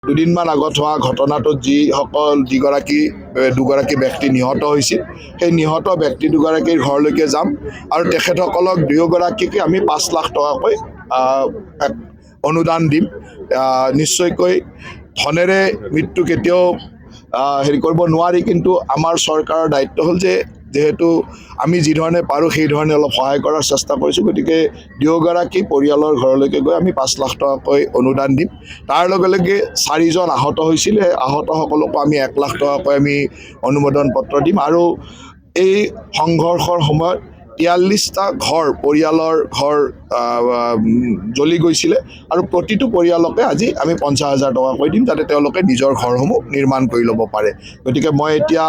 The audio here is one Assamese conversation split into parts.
দুদিনমান আগত হোৱা ঘটনাটোত দুগৰাকী ব্যক্তি নিহত হৈছিল, সেই নিহত ব্যক্তি দুগৰাকীৰ ঘৰলৈকে যাম আৰু তেখেতসকলক দুয়োগৰাকীকে আমি 5 লাখ টকাকৈ অনুদান দিম। নিশ্চয়কৈ ধনেৰে মৃত্যু কেতিয়াও কৰিব নোৱাৰি, কিন্তু আমাৰ চৰকাৰৰ দায়িত্ব হ'ল যে যেহেতু আমি যি ধৰণে পাৰোঁ সেই ধৰণে অলপ সহায় কৰাৰ চেষ্টা কৰিছোঁ, গতিকে দুয়োগৰাকী পৰিয়ালৰ ঘৰলৈকে গৈ আমি 5 লাখ টকাকৈ অনুদান দিম। তাৰ লগে লগে 4জন আহত হৈছিল, সেই আহতসকলকো আমি 1 লাখ টকাকৈ আমি অনুমোদন পত্ৰ দিম আৰু এই সংঘৰ্ষৰ সময়ত 43টা পৰিয়ালৰ ঘৰ জ্বলি গৈছিলে আৰু প্ৰতিটো পৰিয়ালকে আজি আমি 50,000 টকাকৈ দিম, যাতে তেওঁলোকে নিজৰ ঘৰসমূহ নিৰ্মাণ কৰি ল'ব পাৰে। গতিকে মই এতিয়া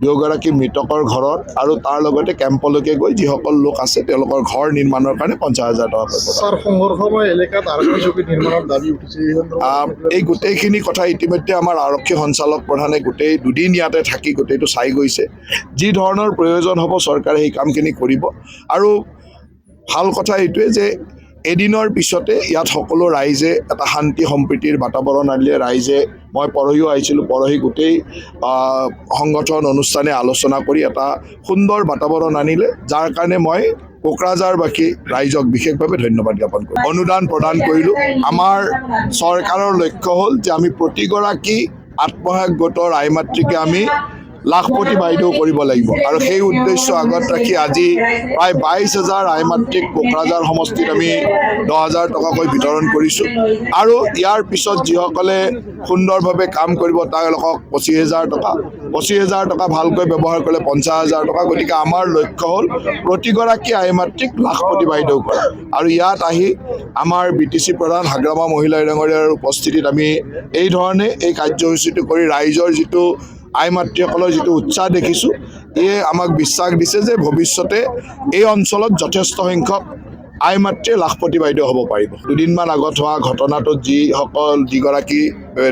দুয়োগৰাকী মৃতকৰ ঘৰত আৰু তাৰ লগতে কেম্পলৈকে গৈ যিসকল লোক আছে তেওঁলোকৰ ঘৰ নিৰ্মাণৰ কাৰণে 50,000 টকাকৈ এই গোটেইখিনি কথা ইতিমধ্যে আমাৰ আৰক্ষী সঞ্চালক প্ৰধানে গোটেই দুদিন ইয়াতে থাকি গোটেইটো চাই গৈছে। যি ধৰণৰ প্ৰয়োজন হ'ব চৰকাৰে সেই কামখিনি কৰিব আৰু ভাল কথা এইটোৱে যে এদিনৰ পিছতে ইয়াত সকলো ৰাইজে এটা শান্তি সম্প্ৰীতিৰ বাতাবৰণ আনিলে। ৰাইজে মই পৰহিও আহিছিলোঁ, পৰহি গোটেই সংগঠন অনুষ্ঠানে আলোচনা কৰি এটা সুন্দৰ বাতাবৰণ আনিলে, যাৰ কাৰণে মই কোকৰাঝাৰবাসী ৰাইজক বিশেষভাৱে ধন্যবাদ জ্ঞাপন কৰোঁ। অনুদান প্ৰদান কৰিলোঁ। আমাৰ চৰকাৰৰ লক্ষ্য হ'ল যে আমি প্ৰতিগৰাকী আত্মসহায়ক গোটৰ আই মাতৃকে আমি লাখপতি বাইদেউ কৰিব লাগিব আৰু সেই উদ্দেশ্য আগত ৰাখি আজি প্ৰায় 22,000 আই মাতৃক কোকৰাঝাৰ সমষ্টিত আমি 10,000 টকাকৈ বিতৰণ কৰিছোঁ আৰু ইয়াৰ পিছত যিসকলে সুন্দৰভাৱে কাম কৰিব তেওঁলোকক 25,000 টকা ভালকৈ ব্যৱহাৰ কৰিলে 50,000 টকা। গতিকে আমাৰ লক্ষ্য হ'ল প্ৰতিগৰাকী আই মাতৃক লাখপতি বাইদেউ কৰা আৰু ইয়াত আহি আমাৰ BTC প্ৰধান হাগ্ৰামা মহিলা ডাঙৰীয়াৰ উপস্থিতিত আমি এই ধৰণে এই কাৰ্যসূচীটো কৰি ৰাইজৰ যিটো আই মাতৃসকলৰ যিটো উৎসাহ দেখিছোঁ, এয়ে আমাক বিশ্বাস দিছে যে ভৱিষ্যতে এই অঞ্চলত যথেষ্ট সংখ্যক আই মাতৃয়ে লাখপতি বাইদেউ হ'ব পাৰিব। দুদিনমান আগত হোৱা ঘটনাটোত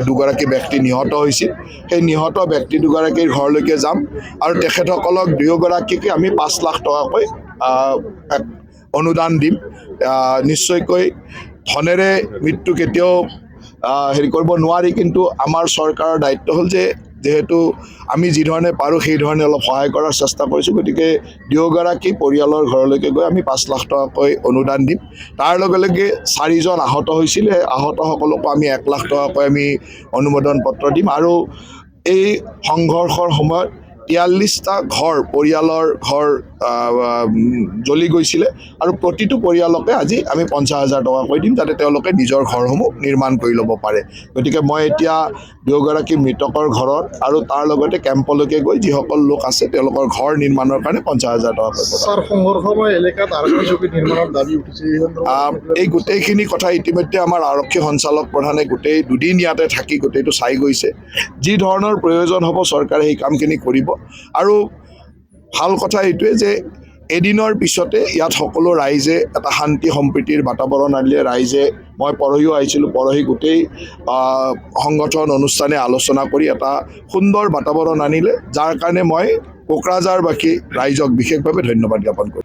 দুগৰাকী ব্যক্তি নিহত হৈছিল, সেই নিহত ব্যক্তি দুগৰাকীৰ ঘৰলৈকে যাম আৰু তেখেতসকলক দুয়োগৰাকীকে আমি 5 লাখ টকাকৈ অনুদান দিম। নিশ্চয়কৈ ধনেৰে মৃত্যু কেতিয়াও কৰিব নোৱাৰি, কিন্তু আমাৰ চৰকাৰৰ দায়িত্ব হ'ল যে যেহেতু আমি যি ধৰণে পাৰোঁ সেই ধৰণে অলপ সহায় কৰাৰ চেষ্টা কৰিছোঁ, গতিকে দুয়োগৰাকী পৰিয়ালৰ ঘৰলৈকে গৈ আমি 5 লাখ টকাকৈ অনুদান দিম। তাৰ লগে লগে 4জন আহত হৈছিল, সেই আহতসকলকো আমি 1 লাখ টকাকৈ আমি অনুমোদন পত্ৰ দিম আৰু এই সংঘৰ্ষৰ সময়ত 43টা পৰিয়ালৰ ঘৰ জ্বলি গৈছিলে আৰু প্ৰতিটো পৰিয়ালকে আজি আমি 50,000 টকাকৈ দিম, যাতে তেওঁলোকে নিজৰ ঘৰসমূহ নিৰ্মাণ কৰি ল'ব পাৰে। গতিকে মই এতিয়া দুয়োগৰাকী মৃতকৰ ঘৰত আৰু তাৰ লগতে কেম্পলৈকে গৈ যিসকল লোক আছে তেওঁলোকৰ ঘৰ নিৰ্মাণৰ কাৰণে 50,000 টকাকৈ এই গোটেইখিনি কথা ইতিমধ্যে আমাৰ আৰক্ষী সঞ্চালক প্ৰধানে গোটেই দুদিন ইয়াতে থাকি গোটেইটো চাই গৈছে। যি ধৰণৰ প্ৰয়োজন হ'ব চৰকাৰে সেই কামখিনি কৰিব আৰু ভাল কথা এইটোৱে যে এদিনৰ পিছতে ইয়াত সকলো ৰাইজে এটা শান্তি সম্প্ৰীতিৰ বাতাবৰণ আনিলে। ৰাইজে মই পৰহিও আহিছিলোঁ, পৰহি গোটেই সংগঠন অনুষ্ঠানে আলোচনা কৰি এটা সুন্দৰ বাতাবৰণ আনিলে, যাৰ কাৰণে মই কোকৰাঝাৰবাসী ৰাইজক বিশেষভাৱে ধন্যবাদ জ্ঞাপন কৰোঁ।